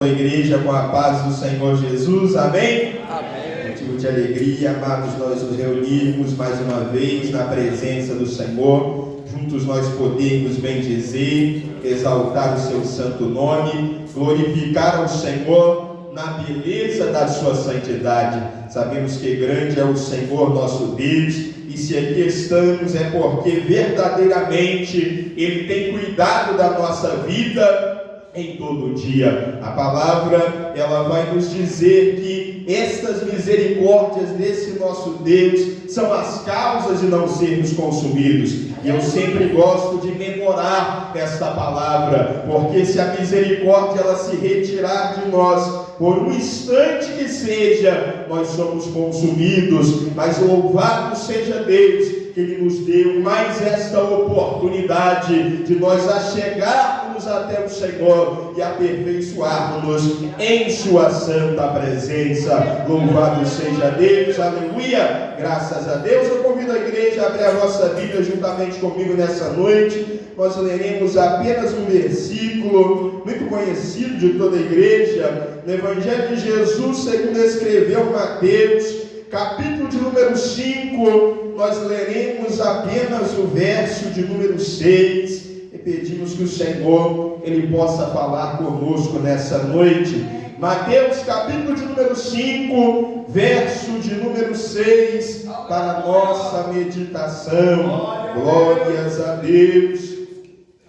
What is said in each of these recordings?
Igreja, com a paz do Senhor Jesus, amém? Amém. Motivo de alegria, amados, nós nos reunirmos mais uma vez na presença do Senhor, juntos nós podemos bendizer, exaltar o seu santo nome, glorificar ao Senhor na beleza da sua santidade. Sabemos que grande é o Senhor nosso Deus, e se aqui estamos é porque verdadeiramente Ele tem cuidado da nossa vida em todo dia. A palavra, ela vai nos dizer que estas misericórdias desse nosso Deus são as causas de não sermos consumidos. E eu sempre gosto de memorar esta palavra, porque se a misericórdia ela se retirar de nós, por um instante que seja, nós somos consumidos. Mas louvado seja Deus, que Ele nos deu mais esta oportunidade de nós achegarmos até o Senhor e aperfeiçoarmos em sua santa presença. Louvado seja Deus, aleluia, graças a Deus. Eu convido a igreja a abrir a vossa Bíblia juntamente comigo nessa noite. Nós leremos apenas um versículo muito conhecido de toda a igreja, no Evangelho de Jesus segundo escreveu Mateus, capítulo de número 5, nós leremos apenas o verso de número 6, e pedimos que o Senhor, Ele possa falar conosco nessa noite. Mateus, capítulo de número 5, verso de número 6, para a nossa meditação. Glórias a Deus,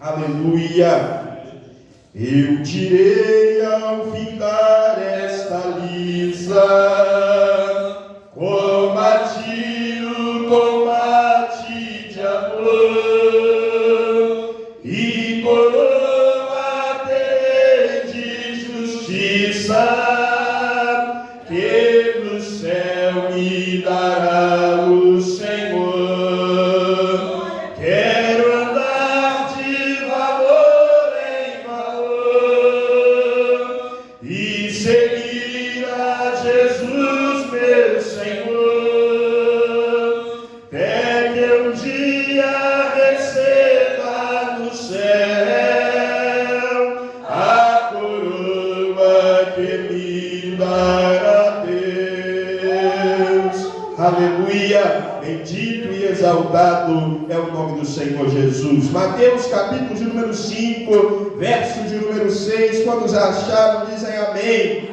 aleluia. Eu direi ao findar esta lisa, combati o combate de amor, e coroa terei de justiça, que do céu me dará o Senhor. Quero andar de valor em valor e seguir a Jesus, meu Senhor, até que um dia receba no céu a coroa que me dará Deus. Aleluia, bendito e exaltado é o nome do Senhor Jesus. Mateus capítulo de número 5, verso de número 6, quando acharam, dizem amém.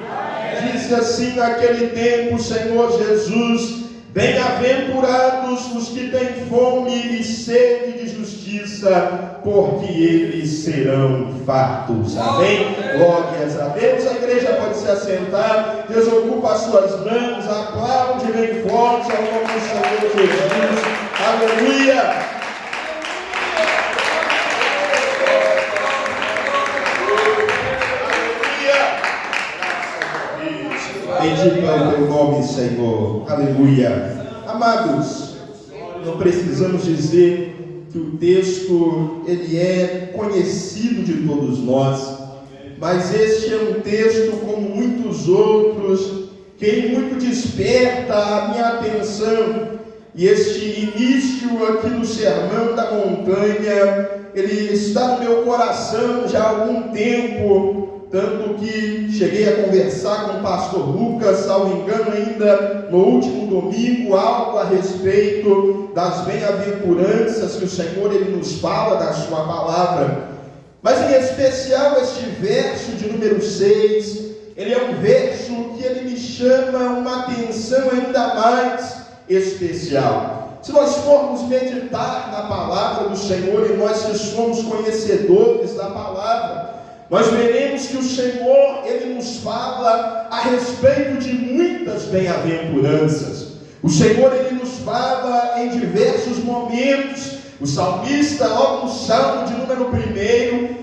Disse assim naquele tempo o Senhor Jesus: bem-aventurados os que têm fome e sede de justiça, porque eles serão fartos. Amém? Glórias a Deus. A igreja pode se assentar, desocupa as suas mãos, aplaude bem forte ao nome do Senhor Jesus. Aleluia. Bendito é o teu nome, Senhor. Aleluia. Amados, não precisamos dizer que o texto ele é conhecido de todos nós, mas este é um texto como muitos outros que muito desperta a minha atenção. E este início aqui do Sermão da Montanha, ele está no meu coração já há algum tempo, tanto que cheguei a conversar com o pastor Lucas, salvo engano ainda no último domingo, algo a respeito das bem-aventuranças que o Senhor ele nos fala da sua palavra. Mas em especial este verso de número 6, ele é um verso que ele me chama uma atenção ainda mais especial. Se nós formos meditar na palavra do Senhor, e nós que somos conhecedores da palavra, nós veremos que o Senhor, Ele nos fala a respeito de muitas bem-aventuranças. O Senhor, Ele nos fala em diversos momentos. O salmista, logo no Salmo de número 1,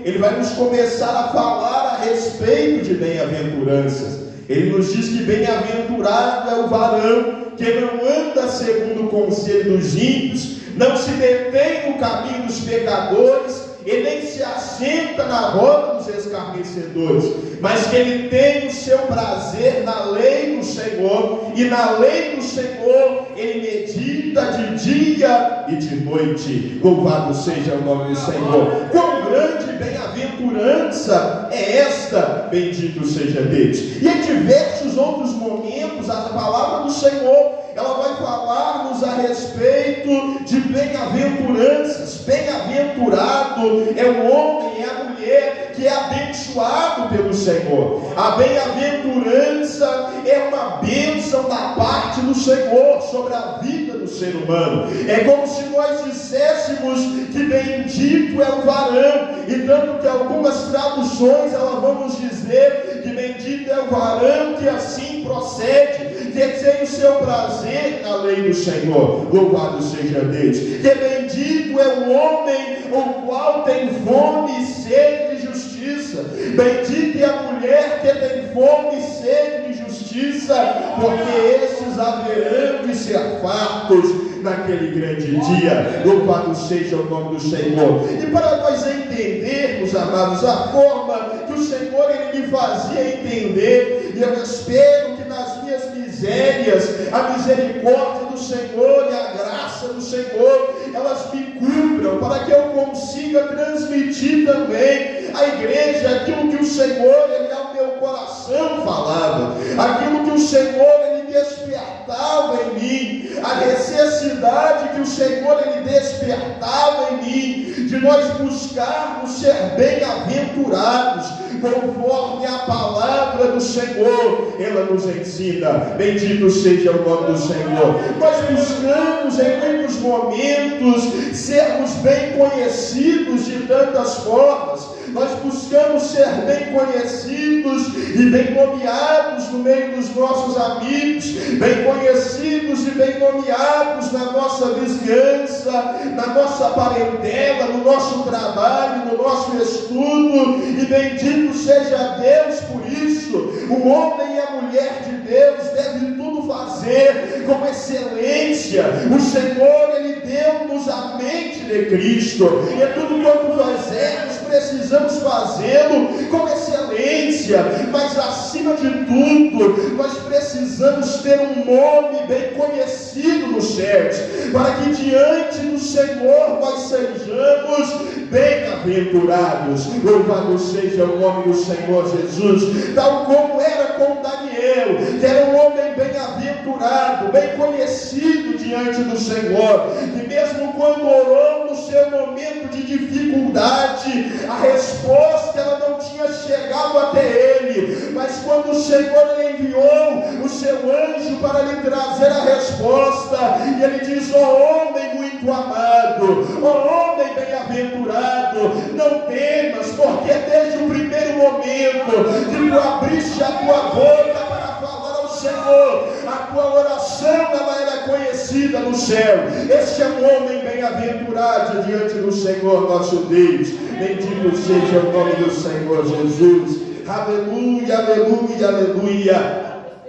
ele vai nos começar a falar a respeito de bem-aventuranças. Ele nos diz que bem-aventurado é o varão que não anda segundo o conselho dos ímpios, não se detém no caminho dos pecadores, e nem se assenta na roda dos escarnecedores, mas que ele tem o seu prazer na lei do Senhor, e na lei do Senhor ele medita de dia e de noite. Louvado seja o nome do Senhor. Quão grande bem-aventurança bem-aventurança é esta, bendito seja Deus. E em diversos outros momentos, a palavra do Senhor, ela vai falar-nos a respeito de bem-aventuranças. Bem-aventurado é o homem, é a mulher que é abençoado pelo Senhor. A bem-aventurança é uma bênção da parte do Senhor sobre a vida do ser humano. É como se nós disséssemos que bendito é o varão, e tanto que algumas traduções elas vão nos dizer que bendito é o varão que assim procede, que tem o seu prazer na lei do Senhor. Louvado seja Deus. Que bendito é o homem o qual tem fome e sede de justiça. Bendita é a mulher que tem fome e sede de justiça, porque esses haverão de ser fartos naquele grande dia. Louvado seja o nome do Senhor. E para nós entendermos, amados, a forma que o Senhor ele me fazia entender, e eu espero que nas minhas misérias, a misericórdia do Senhor e a graça do Senhor, elas me cubram, para que eu consiga transmitir também à igreja aquilo que o Senhor ele ao meu coração falava, aquilo que o Senhor ele despertava em mim, a necessidade que o Senhor ele despertava em mim, de nós buscarmos ser bem-aventurados, conforme a palavra do Senhor, ela nos ensina. Bendito seja o nome do Senhor. Nós buscamos em muitos momentos sermos bem conhecidos de tantas formas. Nós buscamos ser bem conhecidos e bem nomeados no meio dos nossos amigos, bem conhecidos e bem nomeados na nossa vizinhança, na nossa parentela, no nosso trabalho, no nosso estudo, e bendito seja Deus por isso. O homem e a mulher de Deus devem tudo fazer com excelência. O Senhor, ele deu-nos a mente de Cristo, e é tudo quanto fazemos, precisamos fazê-lo com excelência, mas acima de tudo, nós precisamos ter um nome bem conhecido nos céus, para que diante do Senhor nós sejamos bem-aventurados. Louvado seja o nome do Senhor Jesus, tal como era com Daniel, que era um homem bem-aventurado, bem conhecido diante do Senhor, e mesmo quando orou no seu momento de dificuldade, a resposta ela não tinha chegado até ele, mas quando o Senhor lhe enviou o seu anjo para lhe trazer a resposta, e ele diz: ó homem muito amado, ó homem bem-aventurado, não temas, porque desde o primeiro momento que tu abriste a tua boca para falar ao Senhor, a tua oração ela era conhecida no céu. Este é um homem bem-aventurado diante do Senhor nosso Deus. Bendito seja o nome do Senhor Jesus. Aleluia, aleluia, aleluia.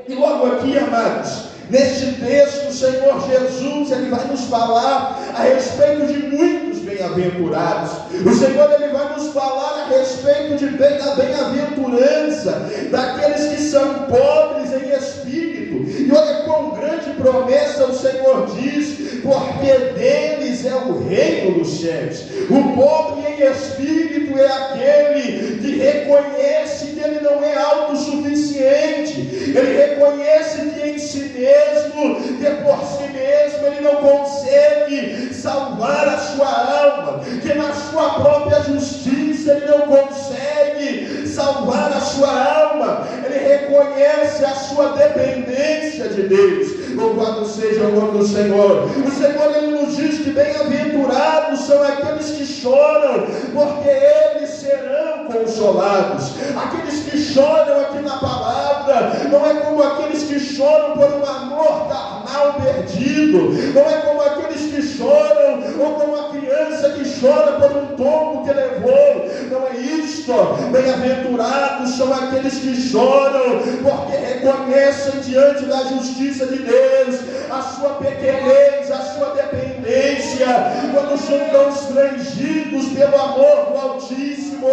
E logo aqui, amados, neste texto, o Senhor Jesus ele vai nos falar a respeito de muitos bem-aventurados. O Senhor ele vai nos falar a respeito de da bem-aventurança daqueles que são pobres em espírito. E olha quão grande promessa o Senhor diz: porque deles é o reino dos céus. O pobre em espírito é aquele que reconhece que ele não é autossuficiente. Ele reconhece que em si mesmo, que por si mesmo ele não consegue salvar a sua alma, que na sua própria justiça ele não consegue salvar a sua alma. Ele reconhece a sua dependência de Deus. Louvado seja o nome do Senhor. O Senhor ele nos diz que bem-aventurados são aqueles que choram, porque eles serão consolados. Aqueles que choram aqui na palavra não é como aqueles que choram por um amor carnal perdido, não é como aqueles que choram ou como a criança que chora por um tombo que levou. Não é isto. Bem-aventurados são aqueles que choram porque reconhecem diante da justiça de Deus a sua pequenez, a sua dependência, quando são constrangidos pelo amor do Altíssimo,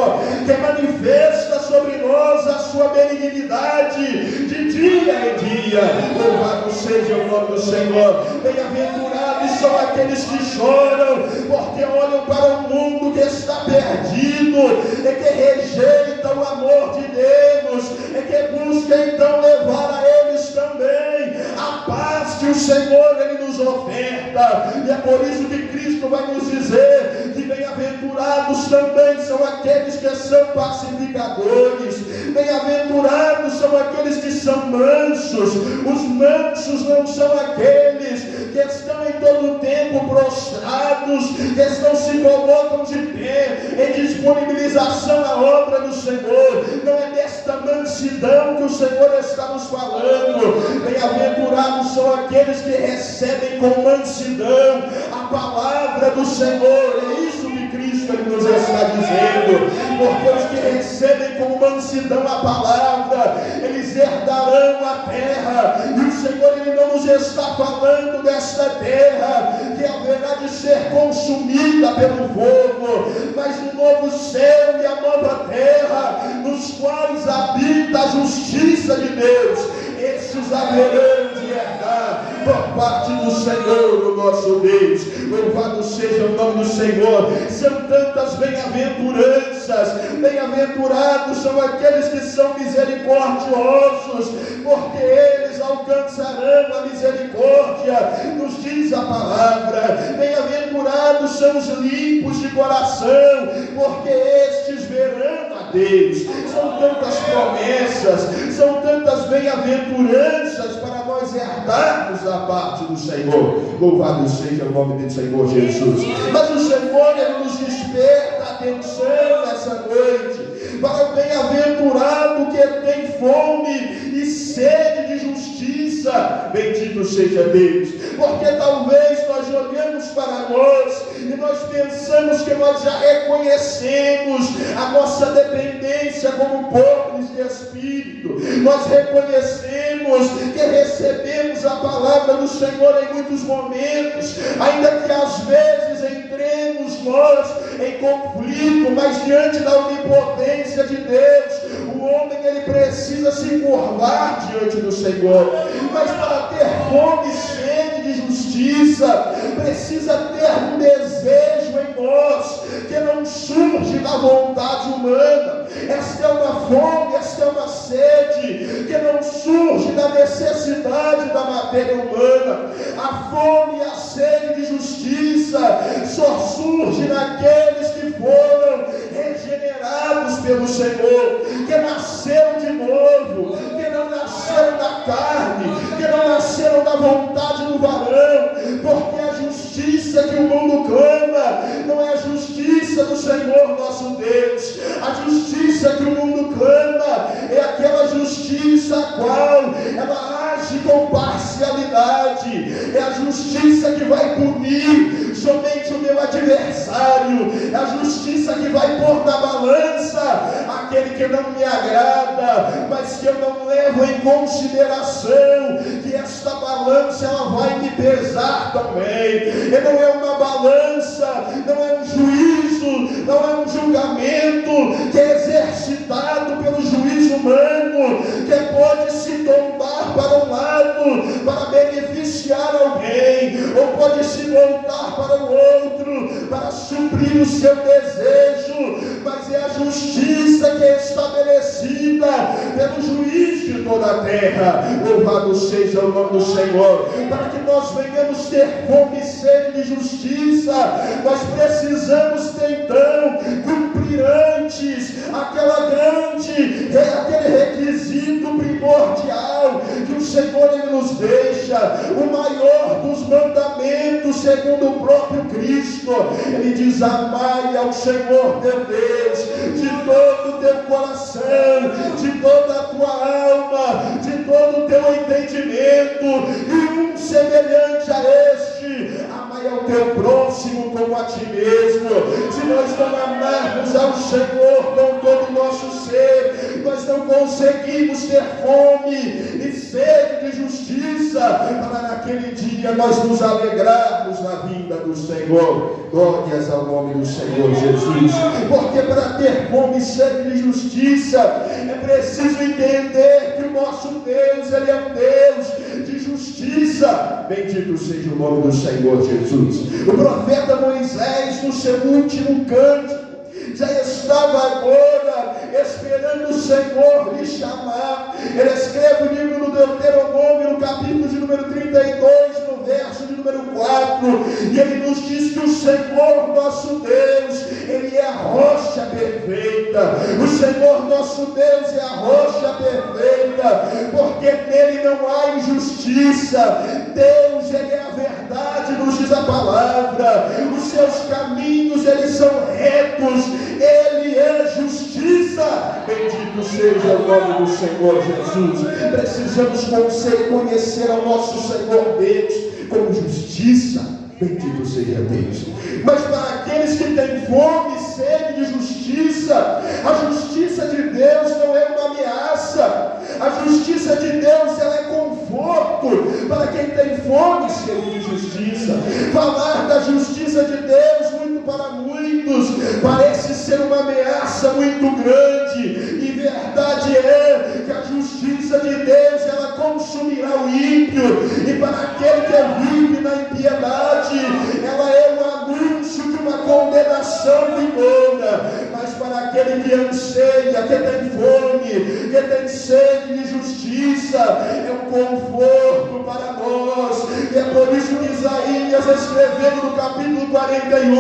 que manifesta sobre nós a sua benignidade de dia em dia. Louvado seja o nome do Senhor. Bem-aventurados são aqueles que choram porque olham para um mundo que está perdido, é que rejeita o amor de Deus, é que busca então levar a eles também a paz que o Senhor Ele nos oferta. E é por isso que Cristo vai nos dizer que bem-aventurados também são aqueles que são pacificadores, bem-aventurados são aqueles que são mansos. Os mansos não são aqueles que estão em todo o tempo prostrados, que se colocam de pé em disponibilização à obra do Senhor. Não é desta mansidão que o Senhor está nos falando. Bem-aventurados são aqueles que recebem com mansidão a palavra do Senhor. É isso que Cristo Ele nos está dizendo, porque os que recebem com mansidão a palavra, eles herdarão a terra. E o Senhor Ele não nos está falando desta terra que haverá de ser consumida pelo fogo, mas um novo céu e a nova terra, nos quais habita a justiça de Deus. Esses haverão de herdar por parte do Senhor, o nosso Deus. Louvado seja o nome do Senhor. São tantas bem-aventuranças. Bem-aventurados são aqueles que são misericordiosos, porque eles alcançarão a misericórdia, nos diz a palavra. Bem-aventurados são os limpos de coração, porque estes verão a Deus. São tantas promessas, são tantas bem-aventuranças para nós herdarmos da parte do Senhor. Louvado seja o nome do Senhor Jesus. Mas o Senhor Ele nos desperta a atenção nessa noite para o bem-aventurado que tem fome e sede de justiça. Bendito seja Deus, porque talvez nós olhamos para nós e nós pensamos que nós já reconhecemos a nossa dependência como pobres de espírito. Nós reconhecemos que recebemos a palavra do Senhor em muitos momentos, ainda que às vezes entremos nós em conflito, mas diante da onipotência de Deus, o homem ele precisa se curvar diante do Senhor. Mas para ter fome e sede de justiça, precisa ter um desejo em nós que não surge da vontade humana. Esta é uma fome, esta é uma sede que não surge da necessidade da matéria humana. A fome e a sede de justiça só surge naqueles que foram regenerados pelo Senhor, que nasceram de novo, que não nasceram da carne, que não nasceram da vontade do varão, porque a justiça que o mundo clama não é a justiça do Senhor nosso Deus. A justiça que o mundo clama é aquela justiça a qual ela age com parcialidade, é a justiça que vai punir somente o meu adversário, é a justiça que vai pôr na balança aquele que não me agrada, mas que eu não levo em consideração que esta balança ela vai me pesar também. E não é uma balança, não é um juízo, não é um julgamento que é exercitado pelo juízo humano, que pode se tombar para um lado para beneficiar alguém, ou pode se voltar para o outro para suprir o seu desejo, mas é a justiça que é estabelecida pelo juiz de toda a terra. Louvado seja o nome do Senhor. Para que nós venhamos ter fome e sede de justiça, nós precisamos então cumprir antes aquele requisito primordial que o Senhor Ele nos deixa, o maior dos mandamentos segundo o próprio Cristo. Ele diz: amai ao Senhor teu Deus de todo o teu coração, de toda a tua alma, de todo o teu entendimento, e um semelhante a este, amai ao teu próximo como a ti mesmo. Se nós não amarmos ao Senhor com todo o nosso ser, nós não conseguimos ter fome e sede de justiça para naquele dia nós nos alegrarmos na vinda do Senhor. Glórias ao nome do Senhor Jesus. Porque para ter fome e sede de justiça é preciso entender que o nosso Deus, Ele é um Deus de justiça. Bendito Bendito seja o nome do Senhor Jesus. O profeta Moisés, no seu último cântico, já estava agora esperando o Senhor lhe chamar. Ele escreve o livro do Deuteronômio, no capítulo de número 32, no verso de número 4, e ele nos diz que o Senhor nosso Deus, Ele é a rocha perfeita. O Senhor nosso Deus é a rocha perfeita, porque nele não há injustiça. Deus, Ele é a verdade, nos diz a palavra. Os seus caminhos, eles são retos. Ele é justiça. Bendito seja o nome do Senhor Jesus. Precisamos conhecer ao nosso Senhor Deus como justiça. Bendito seja Deus. Mas para aqueles que têm fome e sede de justiça, a justiça de Deus não é uma ameaça. A justiça de Deus, ela é conforto para quem tem fome e sede de justiça. Falar da justiça de Deus, muito para muitos, parece ser uma ameaça muito grande. E verdade é que a justiça de Deus, ela consumirá o ímpio. E para aquele que vive na impiedade, ela é um anúncio de uma condenação vindoura. Mas para aquele que anseia, que tem fome, que tem sede de justiça, é um conforto para nós. E é por isso que Isaías, escrevendo no capítulo 41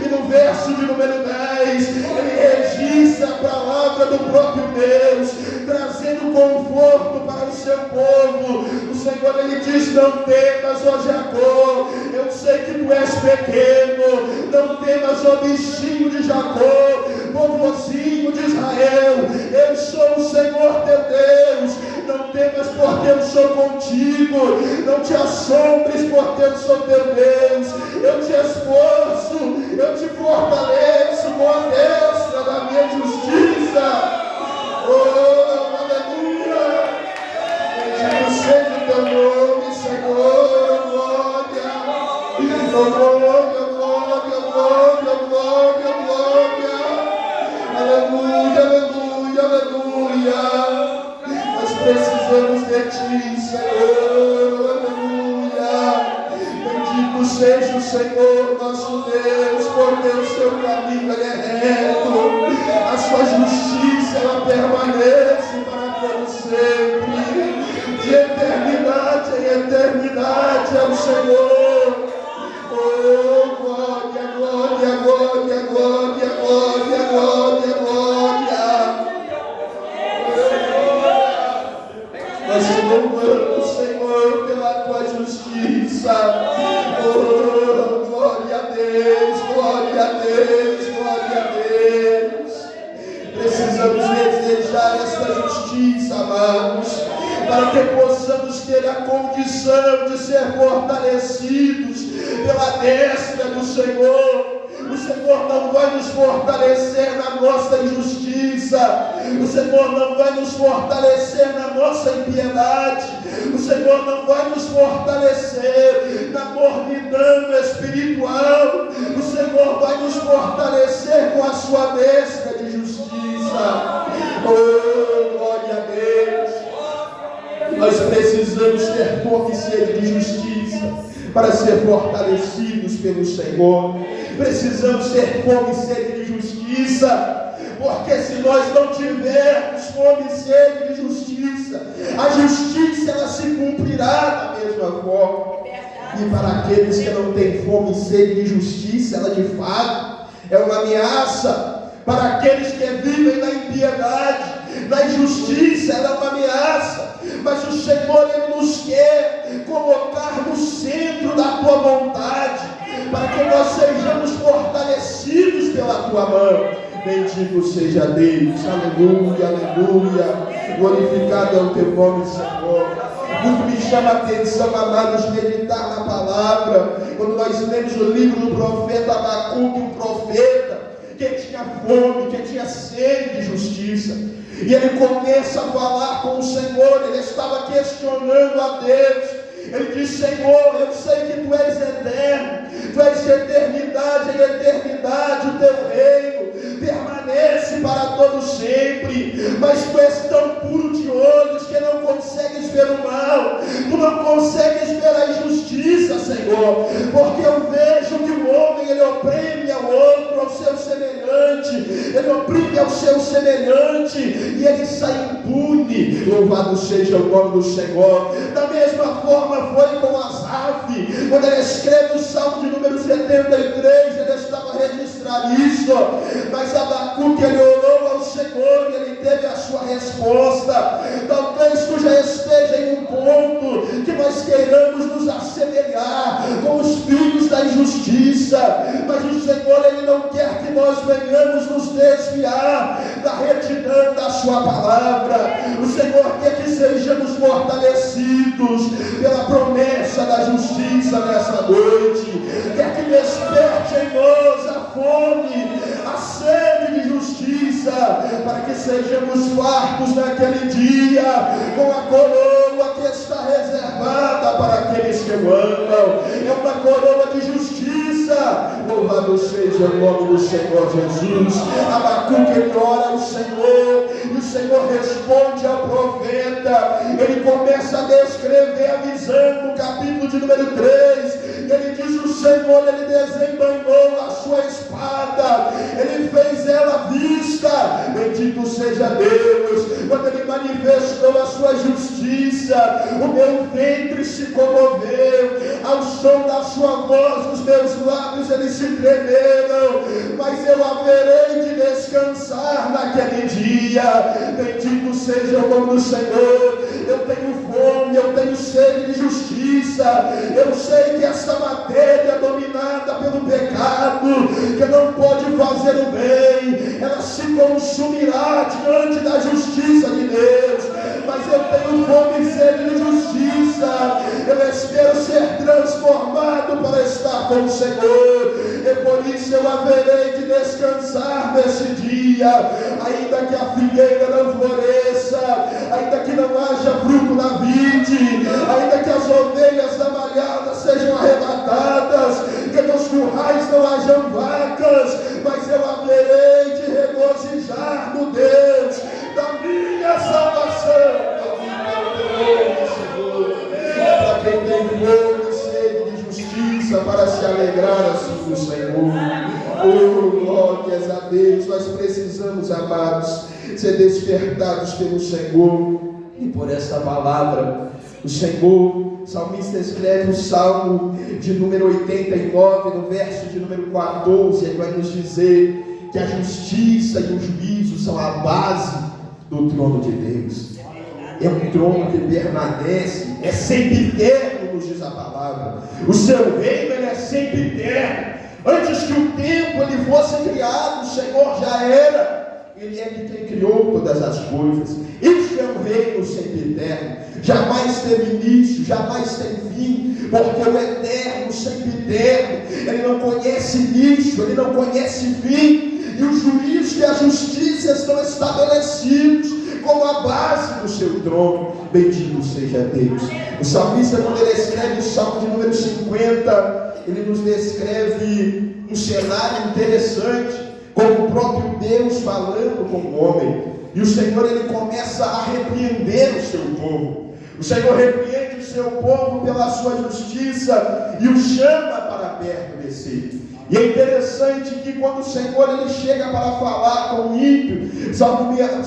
e no verso de número 10, ele registra a palavra do próprio Deus, trazendo conforto para o seu povo. O Senhor, ele diz: não temas, ó Jacó, eu sei que tu és pequeno. Não temas, ó bichinho de Jacó, povozinho de Israel, eu sou o Senhor teu Deus. Não temas, porque eu sou contigo. Não te assombres, porque eu sou teu Deus. Eu te esforço, eu te fortaleço com a destra da minha justiça. Oh, aleluia! Bendito seja o teu nome, Senhor. Glória, glória, glória, glória, glória, glória. Aleluia, aleluia, aleluia. Nós precisamos de ti, Senhor. Aleluia. Bendito seja o Senhor nosso Deus, porque o seu caminho, ele é reto. A sua justiça, ela permanece para todo sempre. De eternidade em eternidade ao Senhor. Oh, glória, glória, glória, glória, glória, glória, glória. Nós te louvamos, Senhor, pela tua justiça. Oh, glória a Deus, glória a Deus, glória a Deus. Precisamos desejar esta justiça, amados, para que possamos ter a condição de ser fortalecidos pela destra do Senhor. O Senhor não vai nos fortalecer na nossa injustiça. O Senhor não vai nos fortalecer na nossa impiedade. O Senhor não vai nos fortalecer na mornidão espiritual. O Senhor vai nos fortalecer com a sua destra de justiça. Oh, glória a Deus. Nós precisamos ter fome e sede de justiça para ser fortalecidos pelo Senhor. Precisamos ter fome e sede de justiça, porque se nós não tivermos fome e sede de justiça, a justiça, ela se cumprirá da mesma forma. E para aqueles que não têm fome e sede de justiça, ela de fato é uma ameaça. Para aqueles que vivem na impiedade, na injustiça, ela é uma ameaça. Mas o Senhor, ele nos quer colocar no centro da tua vontade, para que nós sejamos fortalecidos pela tua mão. Bendito seja Deus, aleluia, aleluia. Glorificado é o teu nome, Senhor. Muito me chama a atenção, amados, meditar na palavra. Quando nós lemos o livro do profeta Abacuque, um profeta que tinha fome, que tinha sede de justiça, e ele começa a falar com o Senhor. Ele estava questionando a Deus. Ele diz: Senhor, eu sei que tu és eterno, tu és de eternidade em eternidade, o teu reino permanece para todo sempre, mas tu és tão puro de olhos que não consegues ver o mal, tu não consegues ver a injustiça. justiça, Senhor, porque eu vejo que o homem, ele oprime ao outro, ao seu semelhante, ele oprime ao seu semelhante, e ele sai impune. Louvado seja o nome do Senhor. Da mesma forma foi com Asaf, quando ele escreve o Salmo de número 73, ele estava a registrar isso, mas Abacuque, ele orou ao Senhor e ele teve a sua resposta. Talvez tu já esteja em um ponto que nós queiramos nos assemelhar com os filhos da injustiça, mas o Senhor, ele não quer que nós venhamos nos desviar da retidão da sua palavra. O Senhor quer que sejamos fortalecidos pela promessa da justiça nessa noite, quer que desperte em nós a fome, a sede de justiça, para que sejamos fartos naquele dia, com a coroa que está reservada para aqueles que o amam. É uma coroa de justiça. Louvado seja o nome do Senhor Jesus. Abacuque, ele ora ao Senhor, e o Senhor responde ao profeta. Ele começa a descrever a visão no capítulo de número 3. Ele diz: o Senhor, ele desembanhou a sua espada, ele fez ela vista. Bendito seja Deus. Quando ele manifestou a sua justiça, o meu ventre se comoveu, ao som da sua voz os meus lábios eles se tremeram, mas eu haverei de descansar naquele dia. Bendito seja o nome do Senhor. Eu tenho fome, eu tenho sede de justiça. Eu sei que essa matéria é dominada pelo pecado, que não pode fazer o bem, ela se consumirá diante da justiça de Deus. Mas eu tenho fome e sede de justiça. Eu espero ser transformado para estar com o Senhor, e por isso eu haverei de descansar nesse dia. Ainda que a figueira não floresça, ainda que não haja fruto na vide, ainda que as ovelhas da malhada sejam arrebatadas, que nos currais não hajam vacas, mas eu haverei de regozijar no Deus da minha salvação. Para quem tem fome e sede de justiça, para se alegrar assim do Senhor. Oh, glórias a Deus. Nós precisamos, amados, ser despertados pelo Senhor e por esta palavra. O Senhor, o salmista escreve o Salmo de número 89, no verso de número 14, ele vai nos dizer que a justiça e o juízo são a base do trono de Deus. É um trono que permanece, é sempre eterno, nos diz a palavra. O seu reino, ele é sempre eterno. Antes que o tempo ele fosse criado, o Senhor já era. Ele é quem criou todas as coisas. Este é um reino sempre eterno. Jamais teve início, jamais tem fim, porque o eterno, sempre eterno, ele não conhece início, ele não conhece fim. E o juízo e a justiça estão estabelecidos como a base do seu trono. Bendito seja Deus. O salmista, quando ele escreve o Salmo de número 50, ele nos descreve um cenário interessante, como o próprio Deus falando com o homem. E o Senhor, ele começa a repreender o seu povo. O Senhor repreende o seu povo pela sua justiça e o chama para perto de si. E é interessante que quando o Senhor ele chega para falar com o ímpio, salvo engano,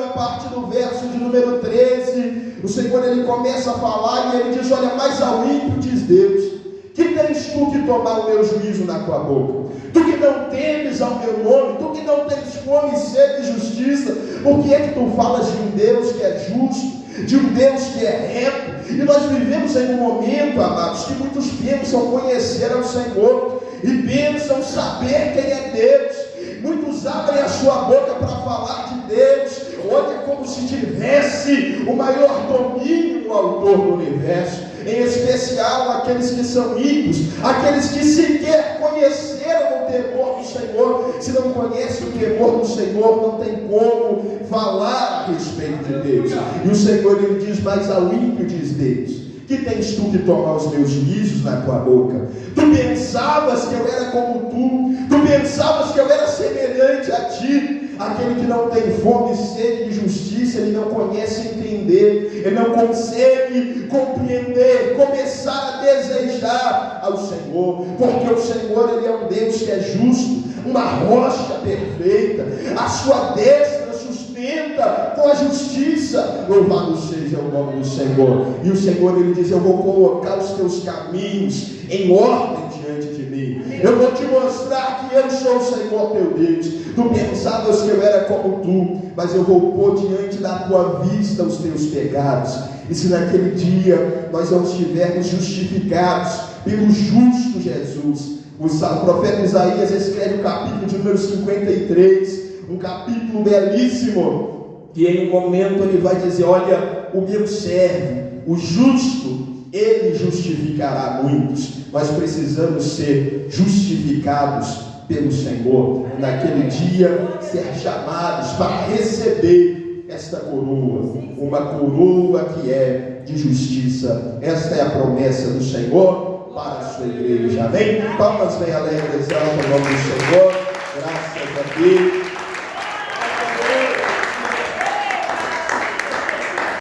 a partir do verso de número 13, o Senhor ele começa a falar e ele diz: olha, mas ao ímpio diz Deus: que tens tu que tomar o meu juízo na tua boca? Tu que não temes ao meu nome, tu que não tens fome e sede de justiça, por que é que tu falas de um Deus que é justo, de um Deus que é reto? E nós vivemos em um momento, amados, que muitos pensam conhecer ao Senhor e pensam saber quem é Deus. Muitos abrem a sua boca para falar de Deus, olha, como se tivesse o maior domínio no autor do universo, em especial aqueles que são ímpios, aqueles que sequer conheceram o temor do Senhor. Se não conhece o temor do Senhor, não tem como falar a respeito de Deus. E o Senhor ele diz: mas ao ímpio diz Deus: que tens tu que tomar os meus juízos na tua boca? Tu pensavas que eu era como tu pensavas que eu era semelhante a ti. aquele que não tem fome e sede de justiça, ele não conhece entender, ele não consegue compreender, começar a desejar ao Senhor, porque o Senhor, ele é um Deus que é justo, uma rocha perfeita, a sua destra sustenta com a justiça. Louvado seja o nome do Senhor. E o Senhor, ele diz: eu vou colocar os teus caminhos em ordem diante de mim, eu vou te mostrar que eu sou o Senhor teu Deus. Tu pensavas que eu era como tu, mas eu vou pôr diante da tua vista os teus pecados. E se naquele dia nós não estivermos justificados pelo justo Jesus, o profeta Isaías escreve o capítulo de número 53, um capítulo belíssimo, e em um momento ele vai dizer: olha, o meu servo, o justo, ele justificará muitos. Nós precisamos ser justificados pelo Senhor, naquele dia ser chamados para receber esta coroa, uma coroa que é de justiça. Esta é a promessa do Senhor para a sua igreja. Amém? Palmas bem alegres ao nome do Senhor. Graças a Deus.